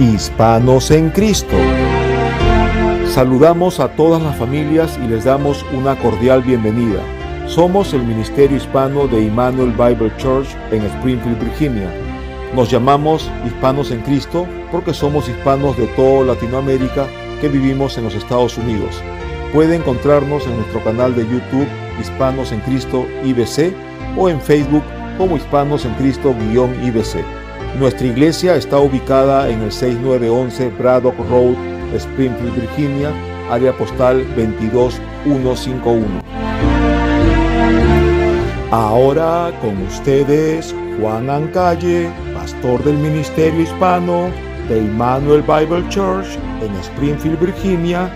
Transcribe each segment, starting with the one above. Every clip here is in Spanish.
Hispanos en Cristo. Saludamos a todas las familias y les damos una cordial bienvenida. Somos el Ministerio Hispano de Emmanuel Bible Church en Springfield, Virginia. Nos llamamos Hispanos en Cristo porque somos hispanos de toda Latinoamérica que vivimos en los Estados Unidos. Puede encontrarnos en nuestro canal de YouTube Hispanos en Cristo IBC o en Facebook como Hispanos en Cristo-IBC. Nuestra iglesia está ubicada en el 6911 Braddock Road, Springfield, Virginia, área postal 22151. Ahora con ustedes, Juan Ancalle, pastor del Ministerio Hispano de Emmanuel Bible Church en Springfield, Virginia,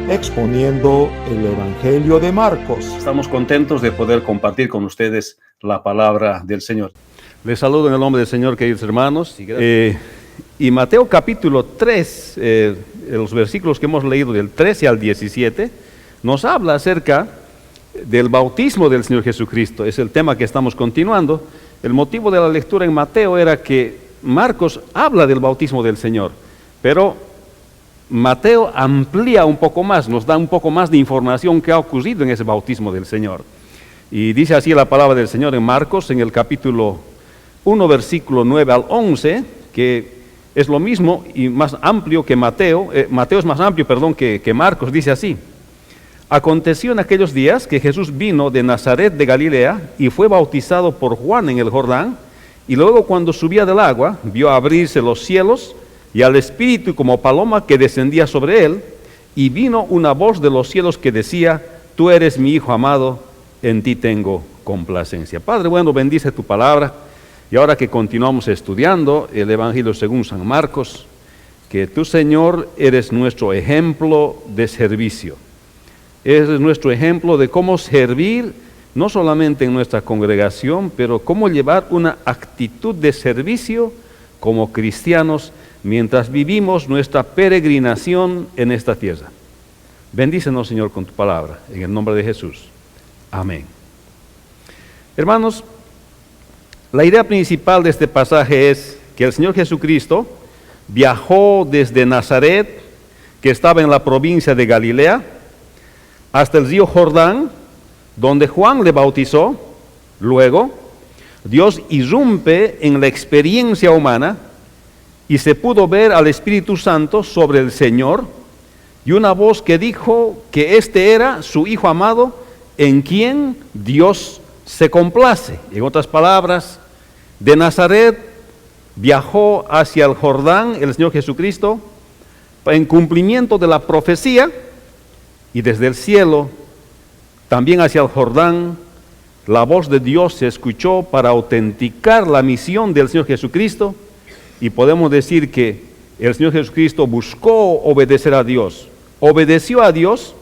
exponiendo el Evangelio de Marcos. Estamos contentos de poder compartir con ustedes la palabra del Señor. Les saludo en el nombre del Señor, queridos hermanos. Y Mateo capítulo 3, los versículos que hemos leído del 13 al 17, nos habla acerca del bautismo del Señor Jesucristo. Es el tema que estamos continuando. El motivo de la lectura en Mateo era que Marcos habla del bautismo del Señor, pero Mateo amplía un poco más, nos da un poco más de información que ha ocurrido en ese bautismo del Señor. Y dice así la palabra del Señor en Marcos, en el capítulo 1, versículo 9 al 11, que es lo mismo y más amplio que Mateo. Mateo es más amplio, que Marcos. Dice así: aconteció en aquellos días que Jesús vino de Nazaret de Galilea y fue bautizado por Juan en el Jordán, y luego cuando subía del agua, vio abrirse los cielos y al Espíritu como paloma que descendía sobre él, y vino una voz de los cielos que decía: tú eres mi Hijo amado, en ti tengo complacencia. Padre bueno, bendice tu palabra. Y ahora que continuamos estudiando el Evangelio según San Marcos, que tú, Señor, eres nuestro ejemplo de servicio. Eres nuestro ejemplo de cómo servir, no solamente en nuestra congregación, pero cómo llevar una actitud de servicio como cristianos mientras vivimos nuestra peregrinación en esta tierra. Bendícenos, Señor, con tu palabra, en el nombre de Jesús. Amén. Hermanos, la idea principal de este pasaje es que el Señor Jesucristo viajó desde Nazaret, que estaba en la provincia de Galilea, hasta el río Jordán, donde Juan le bautizó. Luego, Dios irrumpe en la experiencia humana y se pudo ver al Espíritu Santo sobre el Señor y una voz que dijo que este era su Hijo amado, en quien Dios se complace. En otras palabras, de Nazaret viajó hacia el Jordán el Señor Jesucristo en cumplimiento de la profecía, y desde el cielo, también hacia el Jordán, la voz de Dios se escuchó para autenticar la misión del Señor Jesucristo, y podemos decir que el Señor Jesucristo buscó obedecer a Dios, obedeció a Dios,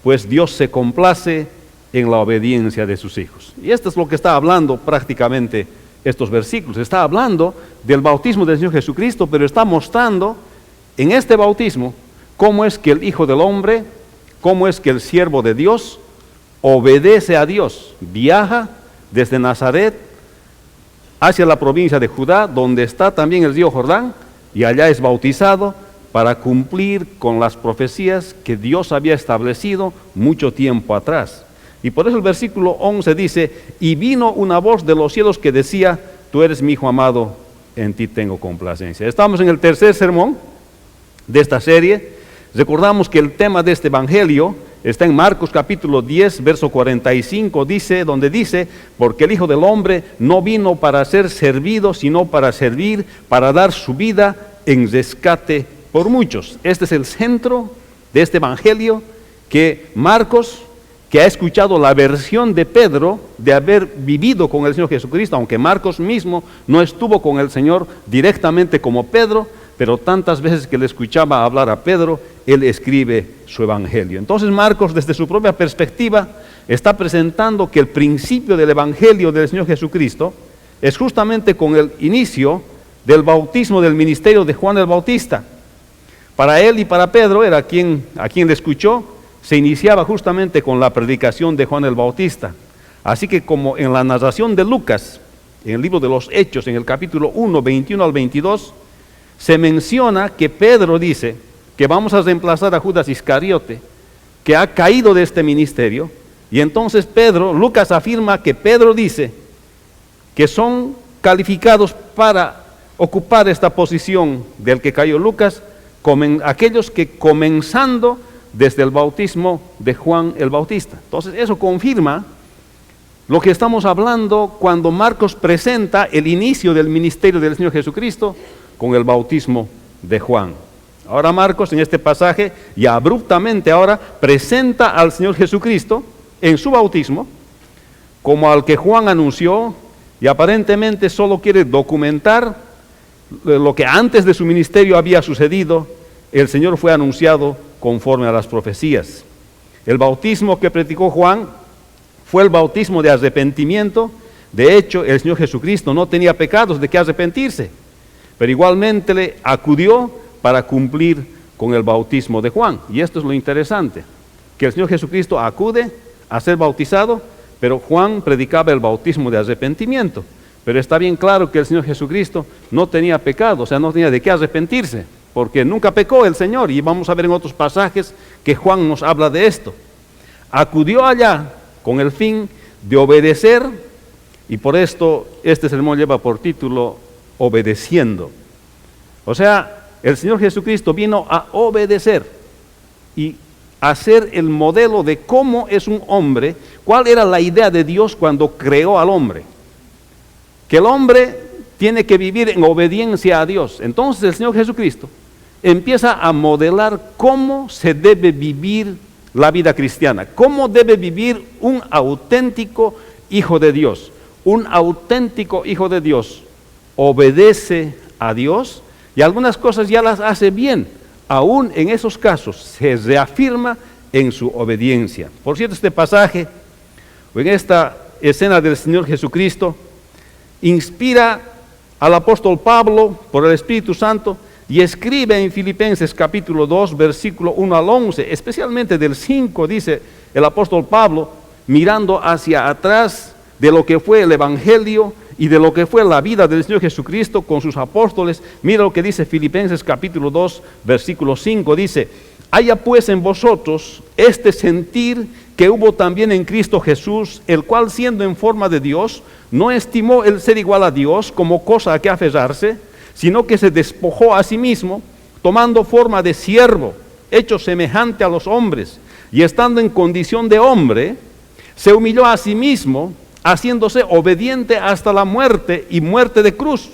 pues Dios se complace en la obediencia de sus hijos. Y esto es lo que está hablando prácticamente estos versículos. Está hablando del bautismo del Señor Jesucristo, pero está mostrando en este bautismo cómo es que el Hijo del Hombre, cómo es que el siervo de Dios obedece a Dios. Viaja desde Nazaret hacia la provincia de Judá, donde está también el río Jordán, y allá es bautizado para cumplir con las profecías que Dios había establecido mucho tiempo atrás. Y por eso el versículo 11 dice: y vino una voz de los cielos que decía: tú eres mi Hijo amado, en ti tengo complacencia. Estamos en el tercer sermón de esta serie. Recordamos que el tema de este evangelio está en Marcos capítulo 10, verso 45, donde dice: porque el Hijo del Hombre no vino para ser servido, sino para servir, para dar su vida en rescate por muchos. Este es el centro de este evangelio, que Marcos, que ha escuchado la versión de Pedro de haber vivido con el Señor Jesucristo, aunque Marcos mismo no estuvo con el Señor directamente como Pedro, pero tantas veces que le escuchaba hablar a Pedro, él escribe su evangelio. Entonces Marcos, desde su propia perspectiva, está presentando que el principio del evangelio del Señor Jesucristo es justamente con el inicio del bautismo del ministerio de Juan el Bautista. Para él y para Pedro, a quien le escuchó, se iniciaba justamente con la predicación de Juan el Bautista. Así que como en la narración de Lucas, en el libro de los Hechos, en el capítulo 1, 21 al 22, se menciona que Pedro dice que vamos a reemplazar a Judas Iscariote, que ha caído de este ministerio, y entonces Lucas afirma que Pedro dice que son calificados para ocupar esta posición del que cayó Lucas, aquellos que comenzando desde el bautismo de Juan el Bautista. Entonces eso confirma lo que estamos hablando cuando Marcos presenta el inicio del ministerio del Señor Jesucristo con el bautismo de Juan. Ahora Marcos en este pasaje y abruptamente ahora presenta al Señor Jesucristo en su bautismo como al que Juan anunció, y aparentemente solo quiere documentar lo que antes de su ministerio había sucedido. El Señor fue anunciado conforme a las profecías. El bautismo que predicó Juan fue el bautismo de arrepentimiento. De hecho, el Señor Jesucristo no tenía pecados de que arrepentirse, pero igualmente le acudió para cumplir con el bautismo de Juan. Y esto es lo interesante, que el Señor Jesucristo acude a ser bautizado, pero Juan predicaba el bautismo de arrepentimiento. Pero está bien claro que el Señor Jesucristo no tenía pecado, o sea, no tenía de qué arrepentirse, porque nunca pecó el Señor, y vamos a ver en otros pasajes que Juan nos habla de esto. Acudió allá con el fin de obedecer, y por esto este sermón lleva por título Obedeciendo. O sea, el Señor Jesucristo vino a obedecer y a ser el modelo de cómo es un hombre, cuál era la idea de Dios cuando creó al hombre. Que el hombre tiene que vivir en obediencia a Dios. Entonces el Señor Jesucristo empieza a modelar cómo se debe vivir la vida cristiana, cómo debe vivir un auténtico hijo de Dios. Un auténtico hijo de Dios obedece a Dios y algunas cosas ya las hace bien. Aún en esos casos se reafirma en su obediencia. Por cierto, este pasaje, en esta escena del Señor Jesucristo, inspira al apóstol Pablo por el Espíritu Santo y escribe en Filipenses capítulo 2, versículo 1 al 11, especialmente del 5, dice el apóstol Pablo, mirando hacia atrás de lo que fue el Evangelio y de lo que fue la vida del Señor Jesucristo con sus apóstoles. Mira lo que dice Filipenses capítulo 2, versículo 5, dice: haya pues en vosotros este sentir que hubo también en Cristo Jesús, el cual siendo en forma de Dios, no estimó el ser igual a Dios como cosa a que aferrarse, sino que se despojó a sí mismo, tomando forma de siervo, hecho semejante a los hombres, y estando en condición de hombre, se humilló a sí mismo, haciéndose obediente hasta la muerte y muerte de cruz.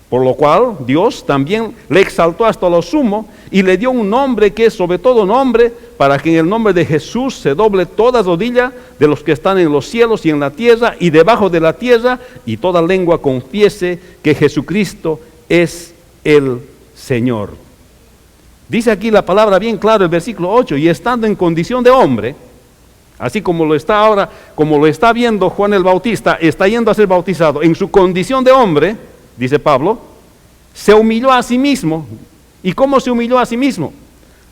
Por lo cual Dios también le exaltó hasta lo sumo y le dio un nombre que es sobre todo nombre, para que en el nombre de Jesús se doble toda rodilla de los que están en los cielos y en la tierra y debajo de la tierra, y toda lengua confiese que Jesucristo es el Señor. Dice aquí la palabra bien claro, el versículo 8, y estando en condición de hombre, así como lo está ahora, como lo está viendo Juan el Bautista, está yendo a ser bautizado en su condición de hombre, dice Pablo, se humilló a sí mismo. ¿Y cómo se humilló a sí mismo?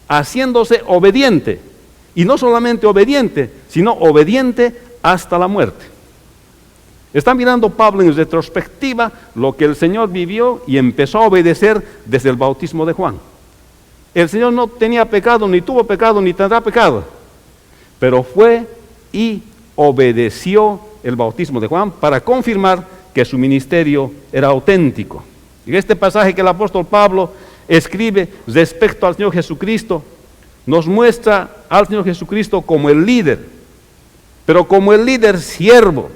Haciéndose obediente. Y no solamente obediente, sino obediente hasta la muerte. Está mirando Pablo en retrospectiva lo que el Señor vivió y empezó a obedecer desde el bautismo de Juan. El Señor no tenía pecado, ni tuvo pecado, ni tendrá pecado, pero fue y obedeció el bautismo de Juan para confirmar que su ministerio era auténtico. En este pasaje que el apóstol Pablo escribe respecto al Señor Jesucristo, nos muestra al Señor Jesucristo como el líder, pero como el líder siervo.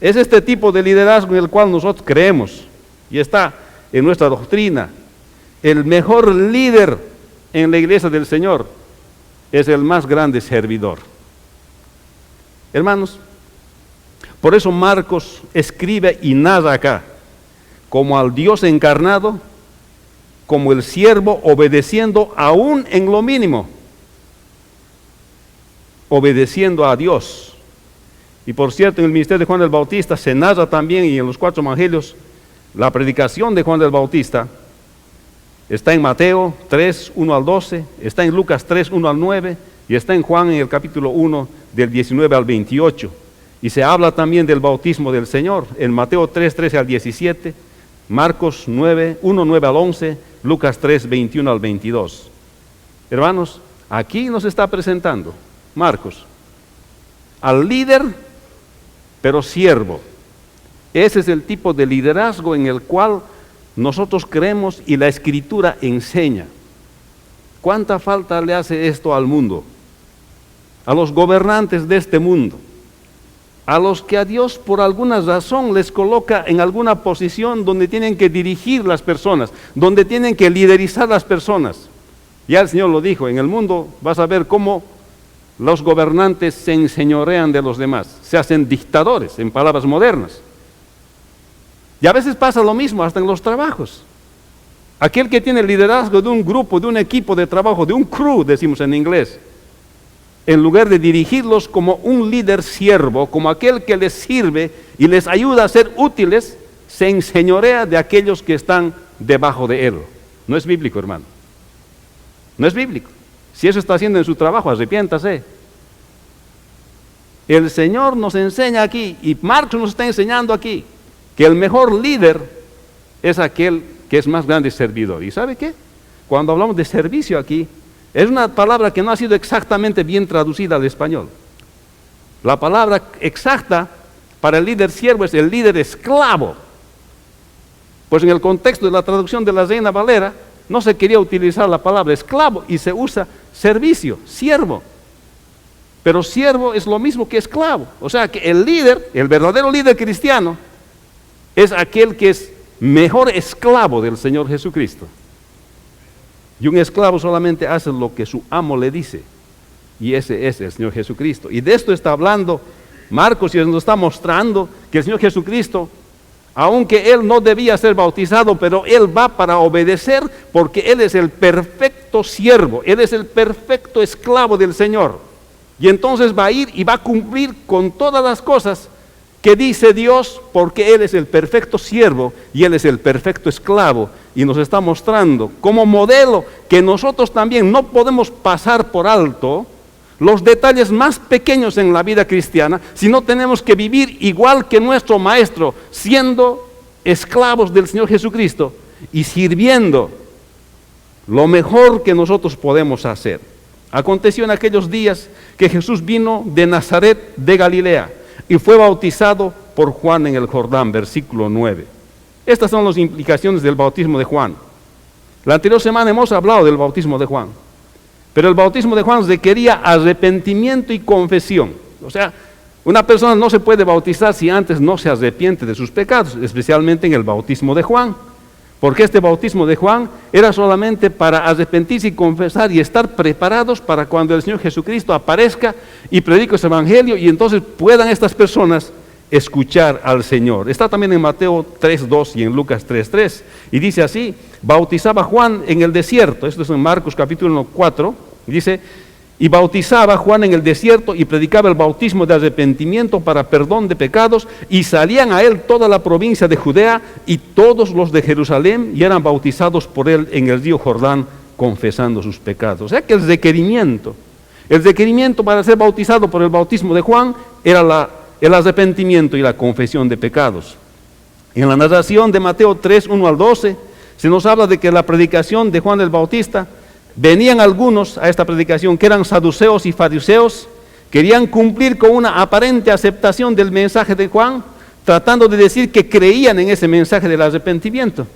Es este tipo de liderazgo en el cual nosotros creemos, y está en nuestra doctrina. El mejor líder en la iglesia del Señor es el más grande servidor. Hermanos, por eso Marcos escribe y narra acá como al Dios encarnado, como el siervo obedeciendo aún en lo mínimo, obedeciendo a Dios. Y por cierto, en el ministerio de Juan el Bautista se narra también, y en los 4 evangelios, la predicación de Juan el Bautista. Está en Mateo 3, 1 al 12, está en Lucas 3, 1 al 9, y está en Juan en el capítulo 1, del 19 al 28. Y se habla también del bautismo del Señor, en Mateo 3, 13 al 17, Marcos 9, 1, 9 al 11, Lucas 3, 21 al 22. Hermanos, aquí nos está presentando Marcos al líder, pero siervo. Ese es el tipo de liderazgo en el cual nosotros creemos y la Escritura enseña. ¿Cuánta falta le hace esto al mundo? A los gobernantes de este mundo, a los que a Dios por alguna razón les coloca en alguna posición donde tienen que dirigir las personas, donde tienen que liderizar las personas. Ya el Señor lo dijo, en el mundo vas a ver cómo los gobernantes se enseñorean de los demás, se hacen dictadores, en palabras modernas. Y a veces pasa lo mismo hasta en los trabajos. Aquel que tiene el liderazgo de un grupo, de un equipo de trabajo, de un crew, decimos en inglés, en lugar de dirigirlos como un líder siervo, como aquel que les sirve y les ayuda a ser útiles, se enseñorea de aquellos que están debajo de él. No es bíblico, hermano. No es bíblico. Si eso está haciendo en su trabajo, arrepiéntase. El Señor nos enseña aquí, y Marcos nos está enseñando aquí, que el mejor líder es aquel que es más grande servidor. ¿Y sabe qué? Cuando hablamos de servicio aquí, es una palabra que no ha sido exactamente bien traducida al español. La palabra exacta para el líder siervo es el líder esclavo. Pues en el contexto de la traducción de la Reina Valera, no se quería utilizar la palabra esclavo y se usa servicio, siervo. Pero siervo es lo mismo que esclavo. O sea que el líder, el verdadero líder cristiano, es aquel que es mejor esclavo del Señor Jesucristo. Y un esclavo solamente hace lo que su amo le dice. Y ese es el Señor Jesucristo. Y de esto está hablando Marcos y nos está mostrando que el Señor Jesucristo, aunque Él no debía ser bautizado, pero Él va para obedecer porque Él es el perfecto siervo, Él es el perfecto esclavo del Señor. Y entonces va a ir y va a cumplir con todas las cosas que dice Dios, porque Él es el perfecto siervo y Él es el perfecto esclavo, y nos está mostrando como modelo que nosotros también no podemos pasar por alto los detalles más pequeños en la vida cristiana, sino tenemos que vivir igual que nuestro Maestro, siendo esclavos del Señor Jesucristo y sirviendo lo mejor que nosotros podemos hacer. Aconteció en aquellos días que Jesús vino de Nazaret de Galilea y fue bautizado por Juan en el Jordán, versículo 9. Estas son las implicaciones del bautismo de Juan. La anterior semana hemos hablado del bautismo de Juan, pero el bautismo de Juan requería arrepentimiento y confesión. O sea, una persona no se puede bautizar si antes no se arrepiente de sus pecados, especialmente en el bautismo de Juan. Porque este bautismo de Juan era solamente para arrepentirse y confesar y estar preparados para cuando el Señor Jesucristo aparezca y predique su evangelio, y entonces puedan estas personas escuchar al Señor. Está también en Mateo 3:2 y en Lucas 3:3, y dice así: bautizaba Juan en el desierto. Esto es en Marcos capítulo 4, y dice: y bautizaba Juan en el desierto y predicaba el bautismo de arrepentimiento para perdón de pecados, y salían a él toda la provincia de Judea y todos los de Jerusalén, y eran bautizados por él en el río Jordán, confesando sus pecados. O sea que el requerimiento para ser bautizado por el bautismo de Juan era el arrepentimiento y la confesión de pecados. En la narración de Mateo 3:1 al 12 se nos habla de que la predicación de Juan el Bautista, venían algunos a esta predicación que eran saduceos y fariseos, querían cumplir con una aparente aceptación del mensaje de Juan, tratando de decir que creían en ese mensaje del arrepentimiento.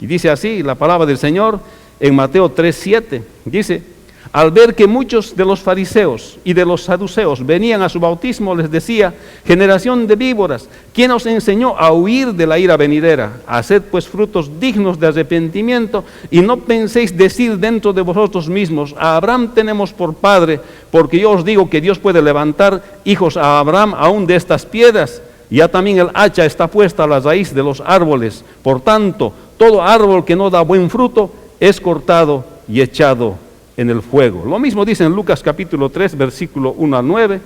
Y dice así la palabra del Señor en Mateo 3:7, dice: al ver que muchos de los fariseos y de los saduceos venían a su bautismo, les decía: generación de víboras, ¿quién os enseñó a huir de la ira venidera? Haced pues frutos dignos de arrepentimiento, y no penséis decir dentro de vosotros mismos: a Abraham tenemos por padre, porque yo os digo que Dios puede levantar hijos a Abraham aún de estas piedras. Ya también el hacha está puesta a la raíz de los árboles. Por tanto, todo árbol que no da buen fruto es cortado y echado en el fuego. Lo mismo dice en Lucas capítulo 3, versículo 1 al 9.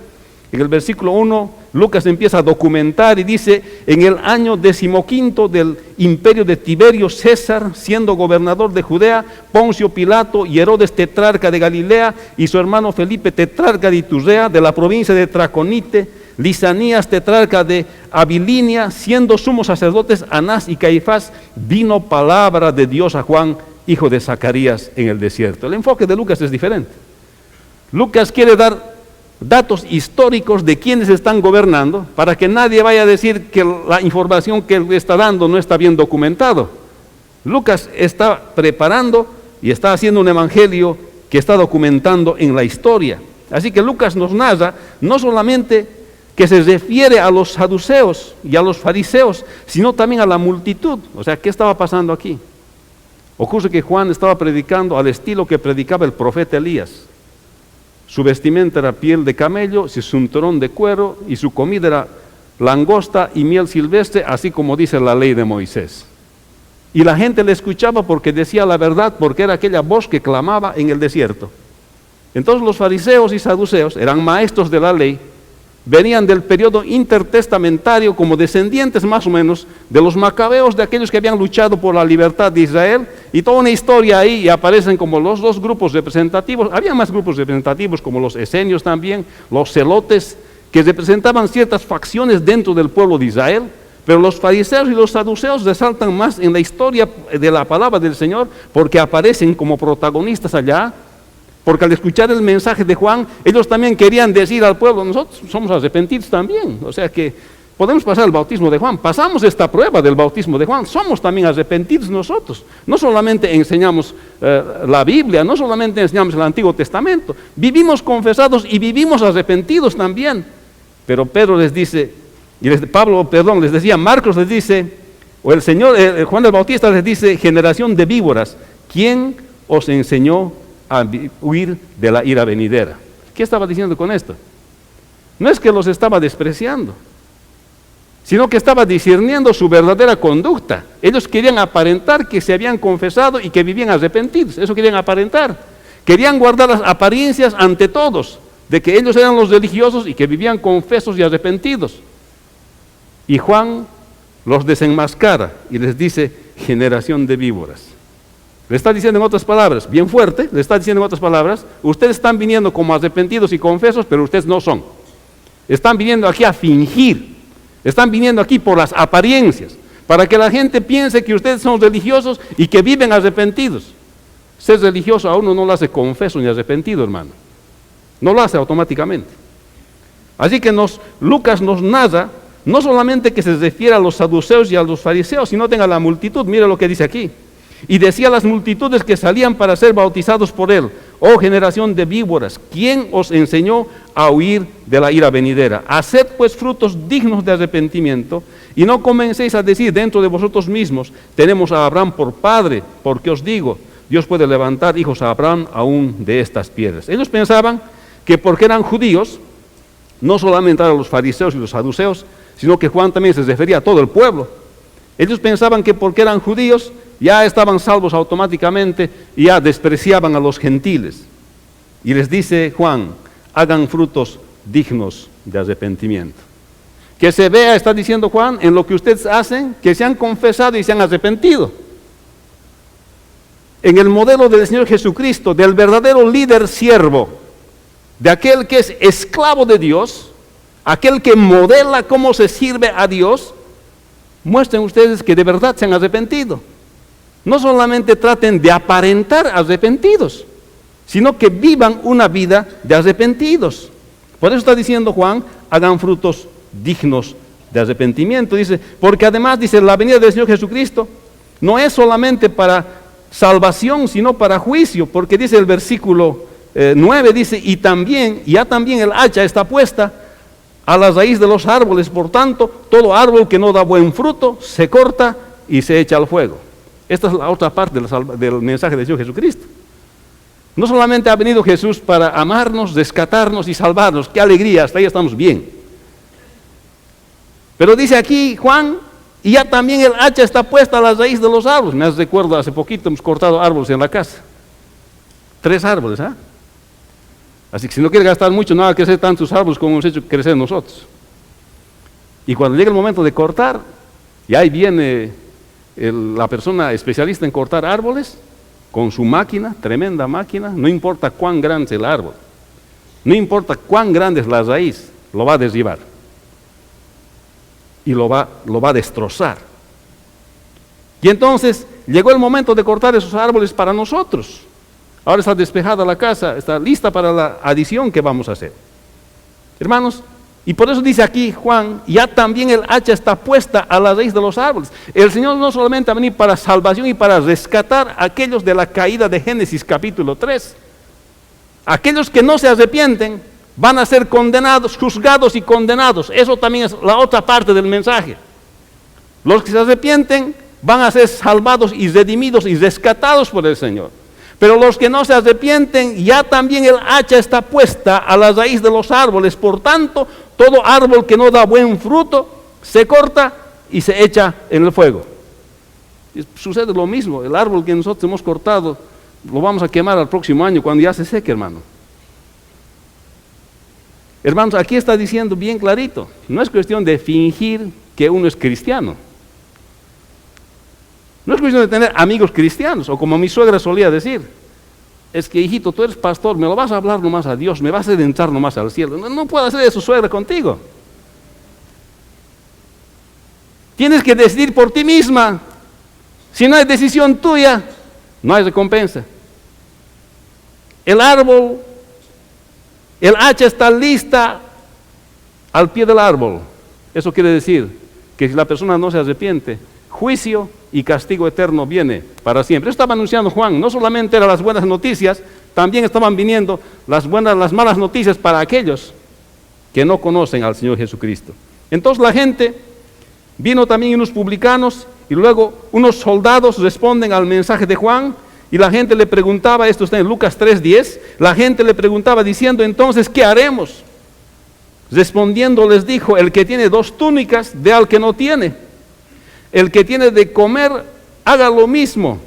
En el versículo 1, Lucas empieza a documentar y dice: en el año 15 del imperio de Tiberio César, siendo gobernador de Judea, Poncio Pilato y Herodes tetrarca de Galilea, y su hermano Felipe tetrarca de Iturea, de la provincia de Traconite, Lisanías, tetrarca de Abilinia, siendo sumos sacerdotes Anás y Caifás, vino palabra de Dios a Juan, hijo de Zacarías, en el desierto. El enfoque de Lucas es diferente. Lucas quiere dar datos históricos de quienes están gobernando, para que nadie vaya a decir que la información que él está dando no está bien documentado. Lucas está preparando y está haciendo un evangelio que está documentando en la historia. Así que Lucas nos narra no solamente que se refiere a los saduceos y a los fariseos, sino también a la multitud. O sea, ¿qué estaba pasando aquí? Ocurre que Juan estaba predicando al estilo que predicaba el profeta Elías. Su vestimenta era piel de camello, su cinturón de cuero, y su comida era langosta y miel silvestre, así como dice la ley de Moisés. Y la gente le escuchaba porque decía la verdad, porque era aquella voz que clamaba en el desierto. Entonces los fariseos y saduceos eran maestros de la ley, venían del periodo intertestamentario como descendientes más o menos de los macabeos, de aquellos que habían luchado por la libertad de Israel, y toda una historia ahí, y aparecen como los dos grupos representativos. Había más grupos representativos como los esenios también, los celotes, que representaban ciertas facciones dentro del pueblo de Israel, pero los fariseos y los saduceos resaltan más en la historia de la palabra del Señor, porque aparecen como protagonistas allá. Porque al escuchar el mensaje de Juan, ellos también querían decir al pueblo, nosotros somos arrepentidos también. O sea que podemos pasar el bautismo de Juan, pasamos esta prueba del bautismo de Juan, somos también arrepentidos nosotros. No solamente enseñamos la Biblia, no solamente enseñamos el Antiguo Testamento, vivimos confesados y vivimos arrepentidos también. Pero Pedro les dice, les decía, Marcos les dice, o el Señor, Juan el Bautista les dice, generación de víboras, ¿quién os enseñó a huir de la ira venidera? ¿Qué estaba diciendo con esto? No es que los estaba despreciando, sino que estaba discerniendo su verdadera conducta. Ellos querían aparentar que se habían confesado y que vivían arrepentidos. Eso querían aparentar. Querían guardar las apariencias ante todos, de que ellos eran los religiosos y que vivían confesos y arrepentidos. Y Juan los desenmascara y les dice, generación de víboras. Le está diciendo en otras palabras, bien fuerte, le está diciendo en otras palabras, ustedes están viniendo como arrepentidos y confesos, pero ustedes no son. Están viniendo aquí a fingir, están viniendo aquí por las apariencias, para que la gente piense que ustedes son religiosos y que viven arrepentidos. Ser religioso a uno no lo hace confeso ni arrepentido, hermano. No lo hace automáticamente. Así que Lucas nos narra, no solamente que se refiere a los saduceos y a los fariseos, sino a la multitud. Mira lo que dice aquí. Y decía a las multitudes que salían para ser bautizados por él, oh generación de víboras, ¿quién os enseñó a huir de la ira venidera? Haced pues frutos dignos de arrepentimiento, y no comencéis a decir dentro de vosotros mismos, tenemos a Abraham por padre, porque os digo, Dios puede levantar hijos a Abraham aún de estas piedras. Ellos pensaban que porque eran judíos, no solamente a los fariseos y los saduceos, sino que Juan también se refería a todo el pueblo. Ellos pensaban que porque eran judíos, ya estaban salvos automáticamente y ya despreciaban a los gentiles. Y les dice Juan, hagan frutos dignos de arrepentimiento. Que se vea, está diciendo Juan, en lo que ustedes hacen, que se han confesado y se han arrepentido. En el modelo del Señor Jesucristo, del verdadero líder siervo, de aquel que es esclavo de Dios, aquel que modela cómo se sirve a Dios, muestren ustedes que de verdad se han arrepentido. No solamente traten de aparentar arrepentidos, sino que vivan una vida de arrepentidos. Por eso está diciendo Juan, hagan frutos dignos de arrepentimiento. Dice, porque además, dice, la venida del Señor Jesucristo no es solamente para salvación, sino para juicio, porque dice el versículo 9, dice, ya también el hacha está puesta a la raíz de los árboles, por tanto, todo árbol que no da buen fruto se corta y se echa al fuego. Esta es la otra parte del mensaje del Señor Jesucristo. No solamente ha venido Jesús para amarnos, rescatarnos y salvarnos, qué alegría, hasta ahí estamos bien. Pero dice aquí Juan, y ya también el hacha está puesta a la raíz de los árboles. Me recuerdo, hace poquito hemos cortado árboles en la casa. 3 árboles, ¿ah? Así que si no quiere gastar mucho, no haga crecer tantos árboles como hemos hecho crecer nosotros. Y cuando llega el momento de cortar, y ahí viene la persona especialista en cortar árboles, con su máquina, tremenda máquina, no importa cuán grande es el árbol, no importa cuán grande es la raíz, lo va a derribar. y lo va a destrozar. Y entonces llegó el momento de cortar esos árboles para nosotros. Ahora está despejada la casa, está lista para la adición que vamos a hacer. Hermanos, y por eso dice aquí Juan, ya también el hacha está puesta a la raíz de los árboles. El Señor no solamente ha venido para salvación y para rescatar a aquellos de la caída de Génesis capítulo 3. Aquellos que no se arrepienten van a ser condenados, juzgados y condenados. Eso también es la otra parte del mensaje. Los que se arrepienten van a ser salvados y redimidos y rescatados por el Señor. Pero los que no se arrepienten, ya también el hacha está puesta a la raíz de los árboles. Por tanto, todo árbol que no da buen fruto se corta y se echa en el fuego. Y sucede lo mismo. El árbol que nosotros hemos cortado lo vamos a quemar al próximo año cuando ya se seque, hermano. Hermanos, aquí está diciendo bien clarito, no es cuestión de fingir que uno es cristiano. No es cuestión de tener amigos cristianos, o como mi suegra solía decir, es que hijito, tú eres pastor, me lo vas a hablar nomás a Dios, me vas a entrar nomás al cielo. No puedo hacer eso, suegra, contigo. Tienes que decidir por ti misma. Si no hay decisión tuya, no hay recompensa. El árbol, el hacha está lista al pie del árbol. Eso quiere decir que si la persona no se arrepiente, juicio y castigo eterno viene para siempre. Eso estaba anunciando Juan. No solamente eran las buenas noticias, también estaban viniendo las malas noticias para aquellos que no conocen al Señor Jesucristo. Entonces la gente, vino también unos publicanos y luego unos soldados responden al mensaje de Juan y la gente le preguntaba, esto está en Lucas 3:10, la gente le preguntaba diciendo, entonces, ¿qué haremos? Respondiendo les dijo, el que tiene 2 túnicas, dé al que no tiene. El que tiene de comer, haga lo mismo.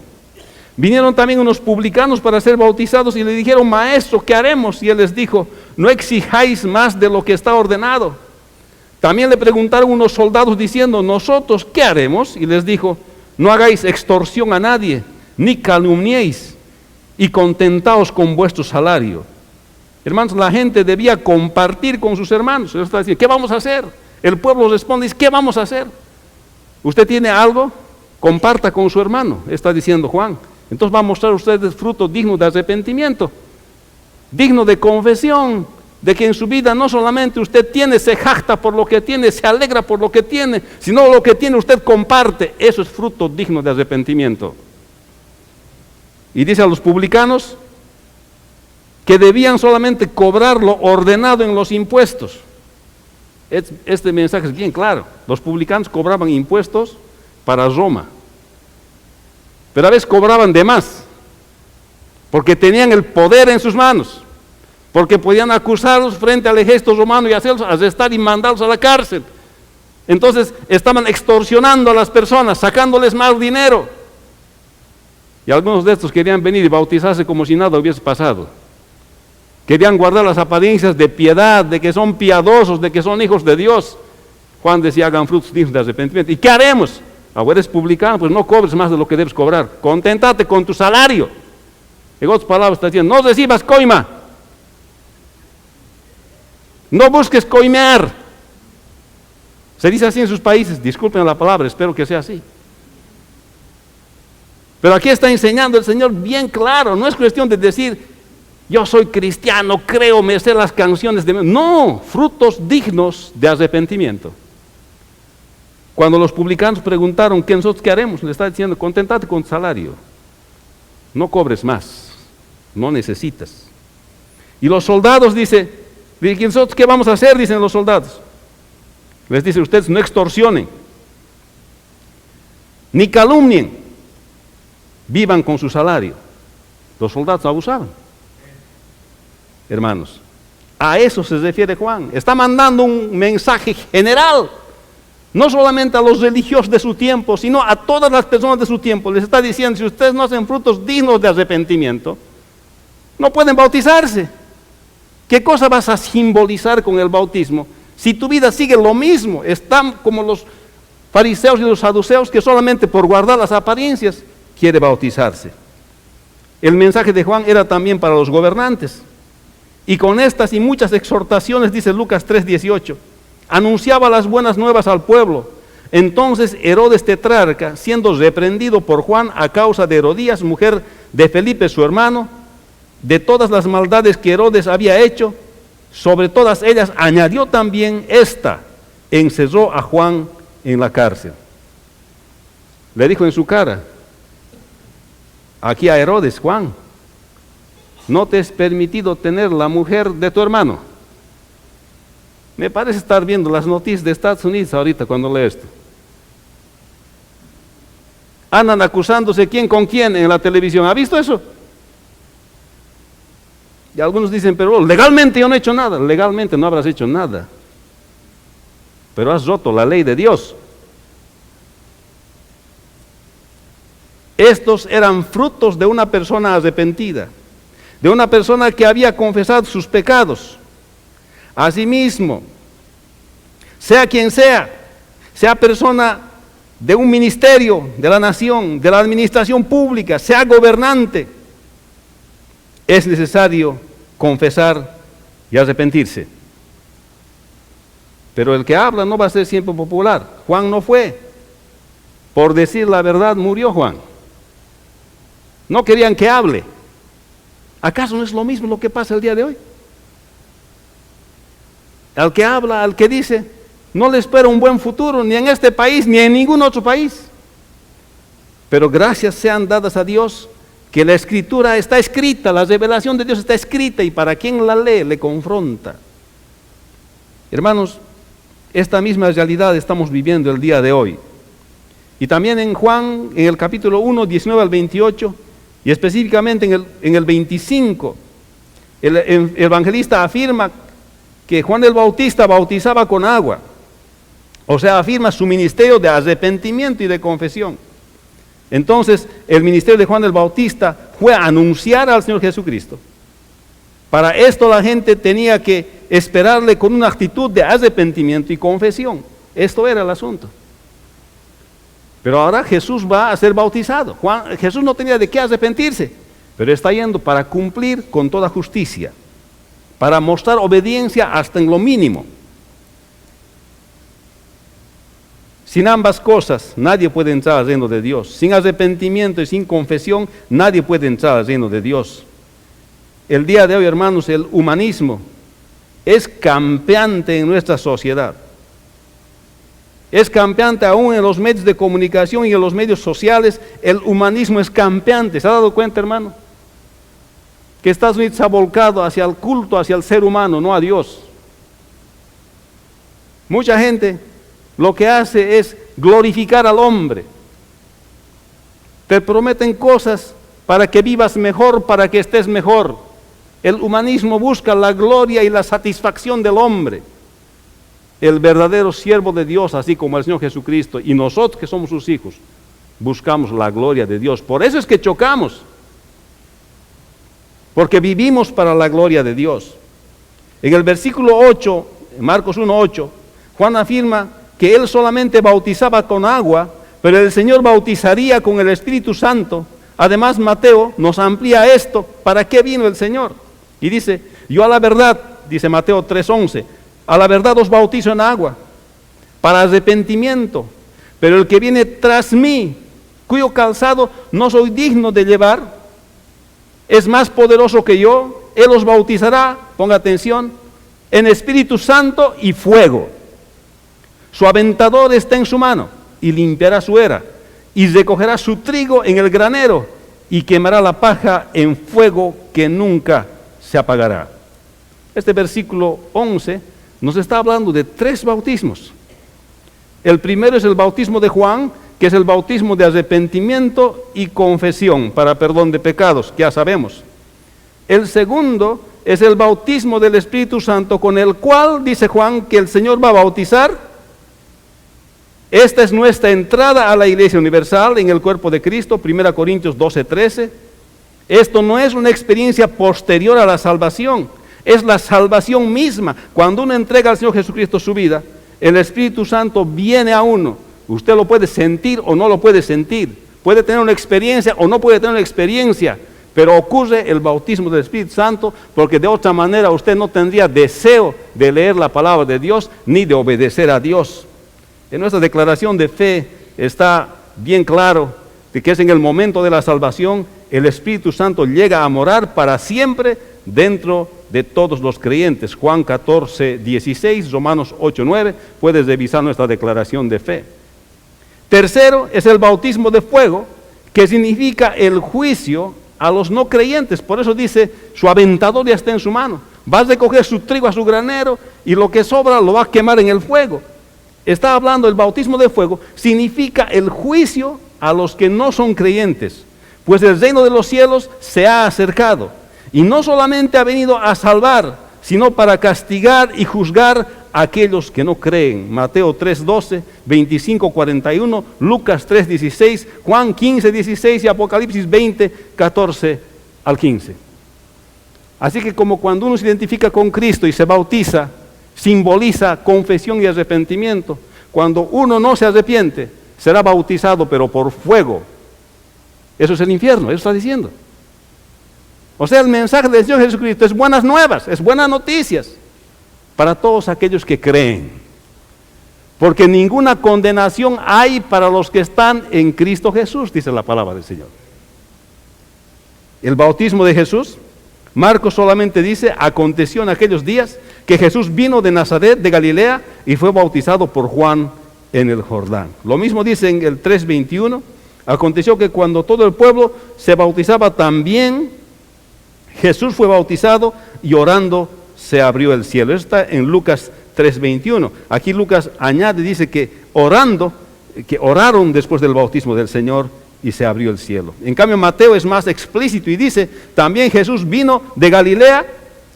Vinieron también unos publicanos para ser bautizados y le dijeron, maestro, ¿qué haremos? Y él les dijo, no exijáis más de lo que está ordenado. También le preguntaron unos soldados diciendo, nosotros, ¿qué haremos? Y les dijo, no hagáis extorsión a nadie, ni calumniéis, y contentaos con vuestro salario. Hermanos, la gente debía compartir con sus hermanos. Él está diciendo, ¿qué vamos a hacer? El pueblo responde, ¿qué vamos a hacer? ¿Usted tiene algo? Comparta con su hermano, está diciendo Juan. Entonces va a mostrar a ustedes frutos dignos de arrepentimiento, digno de confesión, de que en su vida no solamente usted tiene, se jacta por lo que tiene, se alegra por lo que tiene, sino lo que tiene usted comparte. Eso es fruto digno de arrepentimiento. Y dice a los publicanos que debían solamente cobrar lo ordenado en los impuestos. Este mensaje es bien claro. Los publicanos cobraban impuestos para Roma, pero a veces cobraban de más, porque tenían el poder en sus manos, porque podían acusarlos frente al ejército romano y hacerlos arrestar y mandarlos a la cárcel. Entonces estaban extorsionando a las personas, sacándoles más dinero. Y algunos de estos querían venir y bautizarse como si nada hubiese pasado. Querían guardar las apariencias de piedad, de que son piadosos, de que son hijos de Dios. Juan decía, hagan frutos dignos de arrepentimiento. ¿Y qué haremos? Ahora eres publicano, pues no cobres más de lo que debes cobrar. Conténtate con tu salario. En otras palabras está diciendo, no recibas coima. No busques coimear. Se dice así en sus países, disculpen la palabra, espero que sea así. Pero aquí está enseñando el Señor bien claro, no es cuestión de decir, yo soy cristiano, creo, me sé las canciones de... No, frutos dignos de arrepentimiento. Cuando los publicanos preguntaron, ¿qué nosotros qué haremos? Le está diciendo, contentate con tu salario. No cobres más, no necesitas. Y los soldados dicen, ¿nosotros qué vamos a hacer? Dicen los soldados. Les dice, ustedes no extorsionen, ni calumnien, vivan con su salario. Los soldados abusaban. Hermanos, a eso se refiere Juan. Está mandando un mensaje general, no solamente a los religiosos de su tiempo, sino a todas las personas de su tiempo. Les está diciendo, si ustedes no hacen frutos dignos de arrepentimiento, no pueden bautizarse. ¿Qué cosa vas a simbolizar con el bautismo? Si tu vida sigue lo mismo, están como los fariseos y los saduceos que solamente por guardar las apariencias quiere bautizarse. El mensaje de Juan era también para los gobernantes. Y con estas y muchas exhortaciones, dice Lucas 3:18, anunciaba las buenas nuevas al pueblo. Entonces Herodes tetrarca, siendo reprendido por Juan a causa de Herodías, mujer de Felipe su hermano, de todas las maldades que Herodes había hecho, sobre todas ellas añadió también esta: encerró a Juan en la cárcel. Le dijo en su cara aquí a Herodes: Juan, no te es permitido tener la mujer de tu hermano. Me parece estar viendo las noticias de Estados Unidos ahorita cuando leo esto. Andan acusándose quién con quién en la televisión. ¿Ha visto eso? Y algunos dicen, pero legalmente yo no he hecho nada. Legalmente no habrás hecho nada, pero has roto la ley de Dios. Estos eran frutos de una persona arrepentida, de una persona que había confesado sus pecados. Asimismo, sea quien sea persona de un ministerio, de la nación, de la administración pública, sea gobernante, es necesario confesar y arrepentirse. Pero el que habla no va a ser siempre popular. Juan no fue. Por decir la verdad murió Juan. No querían que hable. ¿Acaso no es lo mismo lo que pasa el día de hoy? Al que habla, al que dice, no le espera un buen futuro, ni en este país, ni en ningún otro país. Pero gracias sean dadas a Dios que la Escritura está escrita, la revelación de Dios está escrita, y para quien la lee, le confronta. Hermanos, esta misma realidad estamos viviendo el día de hoy. Y también en Juan, en el capítulo 1, 19 al 28, y específicamente en el 25, el evangelista afirma que Juan el Bautista bautizaba con agua. O sea, afirma su ministerio de arrepentimiento y de confesión. Entonces, el ministerio de Juan el Bautista fue a anunciar al Señor Jesucristo. Para esto la gente tenía que esperarle con una actitud de arrepentimiento y confesión. Esto era el asunto. Pero ahora Jesús va a ser bautizado. Jesús no tenía de qué arrepentirse, pero está yendo para cumplir con toda justicia, para mostrar obediencia hasta en lo mínimo. Sin ambas cosas, nadie puede entrar al reino de Dios. Sin arrepentimiento y sin confesión, nadie puede entrar al reino de Dios. El día de hoy, hermanos, el humanismo es campeante en nuestra sociedad. Es campeante aún en los medios de comunicación y en los medios sociales. El humanismo es campeante. ¿Se ha dado cuenta, hermano? Que Estados Unidos se ha volcado hacia el culto, hacia el ser humano, no a Dios. Mucha gente lo que hace es glorificar al hombre. Te prometen cosas para que vivas mejor, para que estés mejor. El humanismo busca la gloria y la satisfacción del hombre. El verdadero siervo de Dios, así como el Señor Jesucristo, y nosotros que somos sus hijos, buscamos la gloria de Dios. Por eso es que chocamos, porque vivimos para la gloria de Dios. En el versículo 8, Marcos 1:8, Juan afirma que él solamente bautizaba con agua, pero el Señor bautizaría con el Espíritu Santo. Además, Mateo nos amplía esto: ¿para qué vino el Señor? Y dice, yo a la verdad, dice Mateo 3:11, a la verdad os bautizo en agua, para arrepentimiento, pero el que viene tras mí, cuyo calzado no soy digno de llevar, es más poderoso que yo. Él os bautizará, ponga atención, en Espíritu Santo y fuego. Su aventador está en su mano, y limpiará su era, y recogerá su trigo en el granero, y quemará la paja en fuego que nunca se apagará. Este versículo 11 nos está hablando de 3 bautismos. El primero es el bautismo de Juan, que es el bautismo de arrepentimiento y confesión para perdón de pecados, que ya sabemos. El segundo es el bautismo del Espíritu Santo, con el cual dice Juan que el Señor va a bautizar. Esta es nuestra entrada a la Iglesia Universal en el cuerpo de Cristo, 1 Corintios 12:13. Esto no es una experiencia posterior a la salvación, es la salvación misma. Cuando uno entrega al Señor Jesucristo su vida, el Espíritu Santo viene a uno. Usted lo puede sentir o no lo puede sentir, puede tener una experiencia o no puede tener una experiencia, pero ocurre el bautismo del Espíritu Santo, porque de otra manera usted no tendría deseo de leer la palabra de Dios, ni de obedecer a Dios. En nuestra declaración de fe está bien claro de que es en el momento de la salvación, el Espíritu Santo llega a morar para siempre dentro de todos los creyentes. Juan 14, 16, Romanos 8, 9, puedes revisar nuestra declaración de fe. Tercero es el bautismo de fuego, que significa el juicio a los no creyentes. Por eso dice, su aventador ya está en su mano. Va a recoger su trigo a su granero y lo que sobra lo va a quemar en el fuego. Está hablando, el bautismo de fuego significa el juicio a los que no son creyentes, pues el reino de los cielos se ha acercado. Y no solamente ha venido a salvar, sino para castigar y juzgar a aquellos que no creen. Mateo 3:12, 25:41, Lucas 3:16, Juan 15:16 y Apocalipsis 20:14 al 15. Así que como cuando uno se identifica con Cristo y se bautiza, simboliza confesión y arrepentimiento. Cuando uno no se arrepiente, será bautizado pero por fuego. Eso es el infierno, eso está diciendo. O sea, el mensaje del Señor Jesucristo es buenas nuevas, es buenas noticias para todos aquellos que creen. Porque ninguna condenación hay para los que están en Cristo Jesús, dice la palabra del Señor. El bautismo de Jesús, Marcos solamente dice, aconteció en aquellos días que Jesús vino de Nazaret, de Galilea, y fue bautizado por Juan en el Jordán. Lo mismo dice en el 3:21, aconteció que cuando todo el pueblo se bautizaba también, Jesús fue bautizado y orando se abrió el cielo. Eso está en Lucas 3:21. Aquí Lucas añade, dice que orando, que oraron después del bautismo del Señor y se abrió el cielo. En cambio Mateo es más explícito y dice, también Jesús vino de Galilea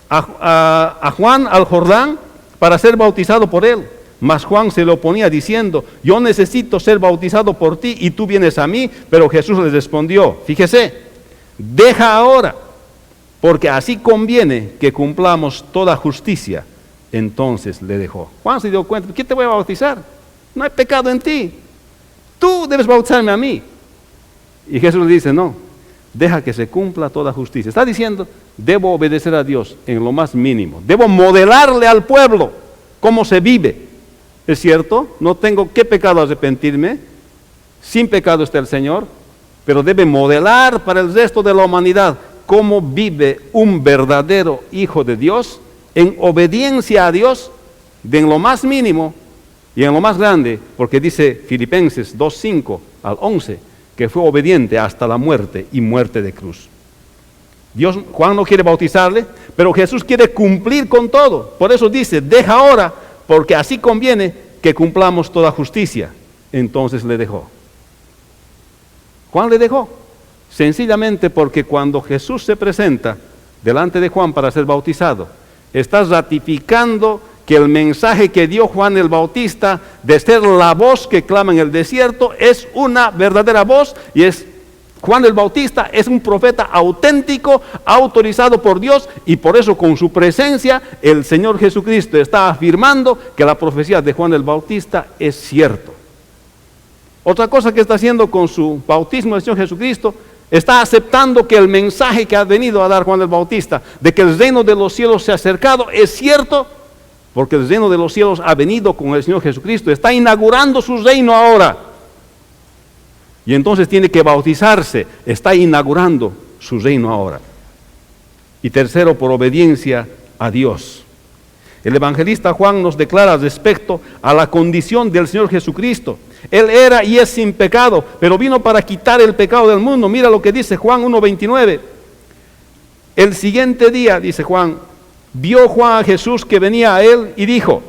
a Juan al Jordán para ser bautizado por él. Mas Juan se le oponía diciendo, yo necesito ser bautizado por ti y tú vienes a mí. Pero Jesús les respondió, fíjese, deja ahora, porque así conviene que cumplamos toda justicia. Entonces le dejó. Juan se dio cuenta, ¿qué te voy a bautizar? No hay pecado en ti. Tú debes bautizarme a mí. Y Jesús le dice, no, deja que se cumpla toda justicia. Está diciendo, debo obedecer a Dios en lo más mínimo. Debo modelarle al pueblo cómo se vive. ¿Es cierto? No tengo qué pecado arrepentirme. Sin pecado está el Señor. Pero debe modelar para el resto de la humanidad cómo vive un verdadero hijo de Dios en obediencia a Dios, de en lo más mínimo y en lo más grande, porque dice Filipenses 2:5 al 11, que fue obediente hasta la muerte y muerte de cruz. Juan no quiere bautizarle, pero Jesús quiere cumplir con todo. Por eso dice, deja ahora, porque así conviene que cumplamos toda justicia. Entonces le dejó. Juan le dejó. Sencillamente porque cuando Jesús se presenta delante de Juan para ser bautizado, está ratificando que el mensaje que dio Juan el Bautista de ser la voz que clama en el desierto es una verdadera voz, y es Juan el Bautista es un profeta auténtico, autorizado por Dios, y por eso con su presencia el Señor Jesucristo está afirmando que la profecía de Juan el Bautista es cierto. Otra cosa que está haciendo con su bautismo del Señor Jesucristo, está aceptando que el mensaje que ha venido a dar Juan el Bautista, de que el reino de los cielos se ha acercado, es cierto, porque el reino de los cielos ha venido con el Señor Jesucristo, está inaugurando su reino ahora. Y entonces tiene que bautizarse, está inaugurando su reino ahora. Y tercero, por obediencia a Dios. El evangelista Juan nos declara respecto a la condición del Señor Jesucristo. Él era y es sin pecado, pero vino para quitar el pecado del mundo. Mira lo que dice Juan 1:29. El siguiente día, dice Juan, vio Juan a Jesús que venía a él y dijo,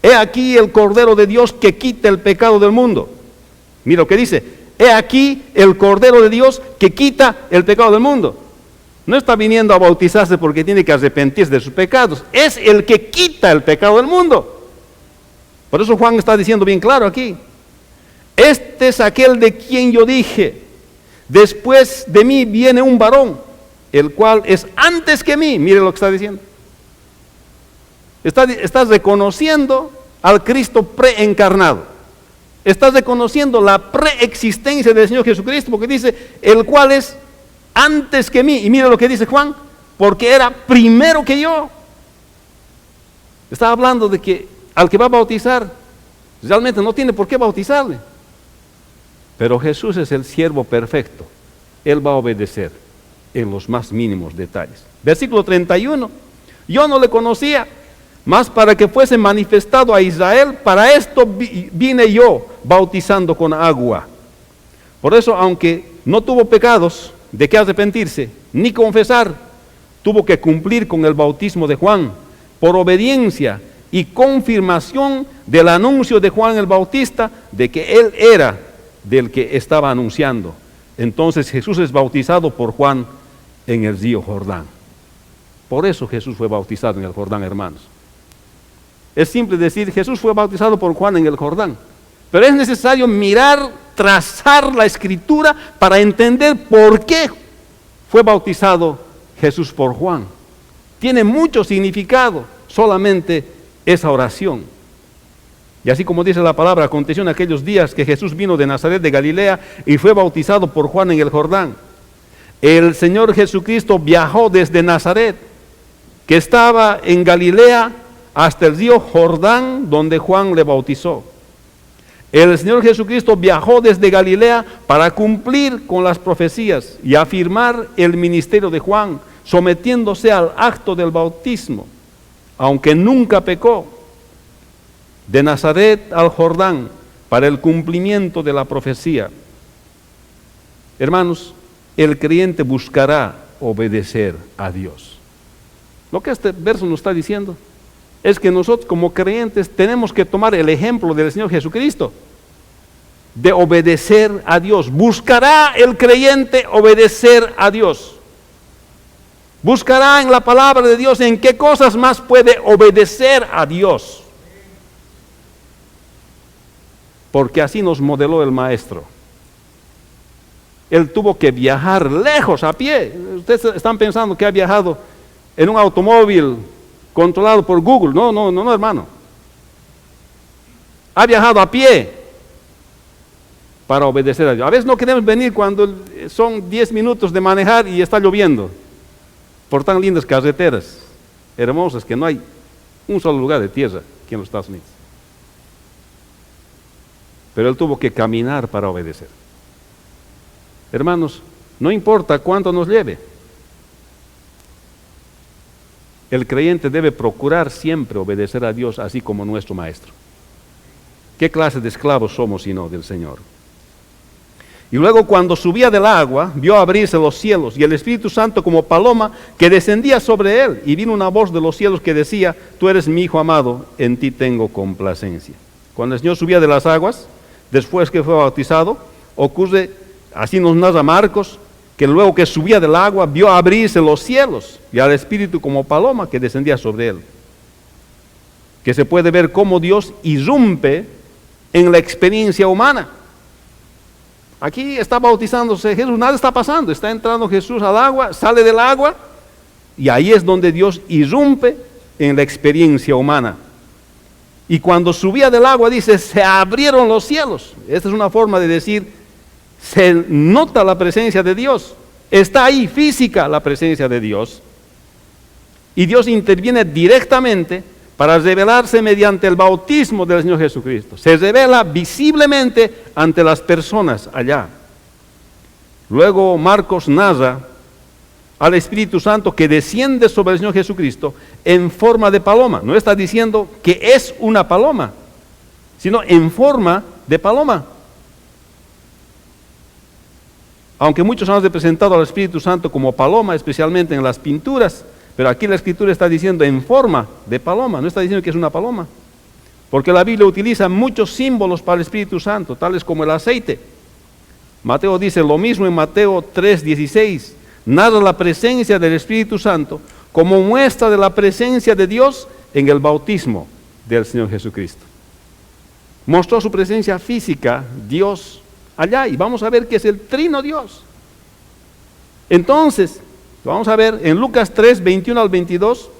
he aquí el Cordero de Dios que quita el pecado del mundo. Mira lo que dice, he aquí el Cordero de Dios que quita el pecado del mundo. No está viniendo a bautizarse porque tiene que arrepentirse de sus pecados, es el que quita el pecado del mundo. Por eso Juan está diciendo bien claro aquí, este es aquel de quien yo dije, después de mí viene un varón, el cual es antes que mí. Mire lo que está diciendo. Estás reconociendo al Cristo preencarnado. Estás reconociendo la preexistencia del Señor Jesucristo, porque dice, el cual es antes que mí. Y mira lo que dice Juan, porque era primero que yo. Está hablando de que al que va a bautizar, realmente no tiene por qué bautizarle. Pero Jesús es el siervo perfecto. Él va a obedecer en los más mínimos detalles. Versículo 31. Yo no le conocía, mas para que fuese manifestado a Israel, para esto vine yo bautizando con agua. Por eso, aunque no tuvo pecados de que arrepentirse, ni confesar, tuvo que cumplir con el bautismo de Juan, por obediencia y confirmación del anuncio de Juan el Bautista, de que él era del que estaba anunciando. Entonces Jesús es bautizado por Juan en el río Jordán. Por eso Jesús fue bautizado en el Jordán, hermanos. Es simple decir, Jesús fue bautizado por Juan en el Jordán. Pero es necesario mirar, trazar la escritura para entender por qué fue bautizado Jesús por Juan. Tiene mucho significado solamente esa oración. Y así como dice la palabra, aconteció en aquellos días que Jesús vino de Nazaret de Galilea y fue bautizado por Juan en el Jordán. El Señor Jesucristo viajó desde Nazaret, que estaba en Galilea, hasta el río Jordán, donde Juan le bautizó. El Señor Jesucristo viajó desde Galilea para cumplir con las profecías y afirmar el ministerio de Juan, sometiéndose al acto del bautismo, aunque nunca pecó. De Nazaret al Jordán, para el cumplimiento de la profecía. Hermanos, el creyente buscará obedecer a Dios. Lo que este verso nos está diciendo es que nosotros como creyentes tenemos que tomar el ejemplo del Señor Jesucristo, de obedecer a Dios. Buscará el creyente obedecer a Dios. Buscará en la palabra de Dios en qué cosas más puede obedecer a Dios. Porque así nos modeló el Maestro. Él tuvo que viajar lejos a pie. Ustedes están pensando que ha viajado en un automóvil controlado por Google. No, hermano. Ha viajado a pie para obedecer a Dios. A veces no queremos venir cuando son 10 minutos de manejar y está lloviendo, por tan lindas carreteras hermosas que no hay un solo lugar de tierra aquí en los Estados Unidos. Pero él tuvo que caminar para obedecer. Hermanos, no importa cuánto nos lleve, el creyente debe procurar siempre obedecer a Dios, así como nuestro Maestro. ¿Qué clase de esclavos somos sino del Señor? Y luego, cuando subía del agua, vio abrirse los cielos y el Espíritu Santo como paloma que descendía sobre él, y vino una voz de los cielos que decía: tú eres mi Hijo amado, en ti tengo complacencia. Cuando el Señor subía de las aguas, después que fue bautizado, ocurre, así nos narra Marcos, que luego que subía del agua, vio abrirse los cielos y al Espíritu como paloma que descendía sobre él. Que se puede ver cómo Dios irrumpe en la experiencia humana. Aquí está bautizándose Jesús, nada está pasando, está entrando Jesús al agua, sale del agua, y ahí es donde Dios irrumpe en la experiencia humana. Y cuando subía del agua, dice, se abrieron los cielos. Esta es una forma de decir, se nota la presencia de Dios. Está ahí física la presencia de Dios. Y Dios interviene directamente para revelarse mediante el bautismo del Señor Jesucristo. Se revela visiblemente ante las personas allá. Luego Marcos narra al Espíritu Santo que desciende sobre el Señor Jesucristo en forma de paloma. No está diciendo que es una paloma, sino en forma de paloma. Aunque muchos han representado al Espíritu Santo como paloma, especialmente en las pinturas, pero aquí la Escritura está diciendo en forma de paloma, no está diciendo que es una paloma. Porque la Biblia utiliza muchos símbolos para el Espíritu Santo, tales como el aceite. Mateo dice lo mismo en Mateo 3:16. Narra la presencia del Espíritu Santo como muestra de la presencia de Dios en el bautismo del Señor Jesucristo. Mostró su presencia física, Dios, allá, y vamos a ver que es el trino Dios. Entonces, vamos a ver en Lucas 3, 21 al 22,